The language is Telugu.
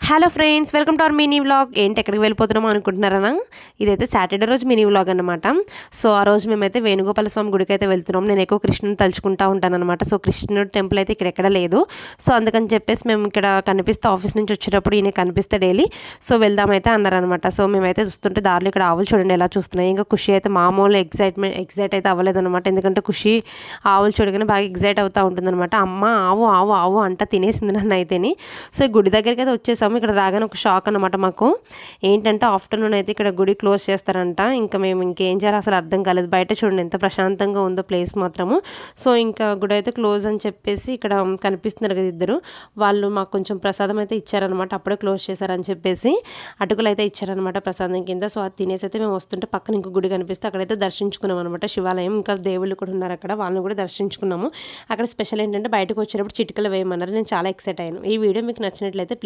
Hello friends, welcome to our mini vlog. ఏంటి ఎక్కడికి వెళ్ళిపోతున్నామో అనుకుంటున్నారా? ఇదైతే సాటర్డే రోజు మినీ వ్లాగ్ అనమాట. సో ఆ రోజు మేమైతే వేణుగోపాల స్వామి గుడికి అయితే వెళ్తున్నాం. నేను ఎక్కువ కృష్ణుని తలుచుకుంటా ఉంటానన్నమాట. సో కృష్ణుడు టెంపుల్ అయితే ఇక్కడ ఎక్కడ లేదు. సో అందుకని చెప్పేసి మేము ఇక్కడ కనిపిస్తే ఆఫీస్ నుంచి వచ్చేటప్పుడు ఈయన కనిపిస్తే డైలీ సో వెళ్దామైతే అన్నారనమాట. సో మేమైతే చూస్తుంటే దారిలో ఇక్కడ ఆవులు చూడండి ఎలా చూస్తున్నాయి. ఇంకా ఖుషి అయితే మామూలు ఎగ్జైట్ అయితే అవ్వలేదన్నమాట. ఎందుకంటే ఖుషి ఆవులు చూడగానే బాగా ఎగ్జైట్ అవుతూ ఉంటుందన్నమాట. అమ్మ ఆవు ఆవు ఆవు అంట తినేసింది నన్ను అయితేని. సో గుడి దగ్గరికి అయితే వచ్చేసాము. ఇక్కడ రాగానే ఒక షాక్ అనమాట మాకు. ఏంటంటే ఆఫ్టర్నూన్ అయితే ఇక్కడ గుడి క్లోజ్ చేస్తారంట. ఇంకా మేము ఇంకేం చేయాలో అసలు అర్థం కాలేదు. బయట చూడండి ఎంత ప్రశాంతంగా ఉందో ప్లేస్ మాత్రము. సో ఇంకా గుడి అయితే క్లోజ్ అని చెప్పేసి ఇక్కడ కనిపిస్తున్నారు కదా ఇద్దరు, వాళ్ళు మాకు కొంచెం ప్రసాదం అయితే ఇచ్చారనమాట. అప్పుడే క్లోజ్ చేశారని చెప్పేసి అటుకులు అయితే ఇచ్చారనమాట ప్రసాదం కింద. సో అది తినేసి అయితే మేము వస్తుంటే పక్కన ఇంకో గుడి కనిపిస్తే అక్కడైతే దర్శించుకున్నాం అనమాట. శివాలయం, ఇంకా దేవుళ్ళు కూడా ఉన్నారు అక్కడ, వాళ్ళని కూడా దర్శించుకున్నాము. అక్కడ స్పెషల్ ఏంటంటే బయటకు వచ్చేటప్పుడు చిటికలు వేయమన్నారు. నేను చాలా ఎక్సైట్ అయ్యాను. ఈ వీడియో మీకు నచ్చినట్లయితే ప్లీజ్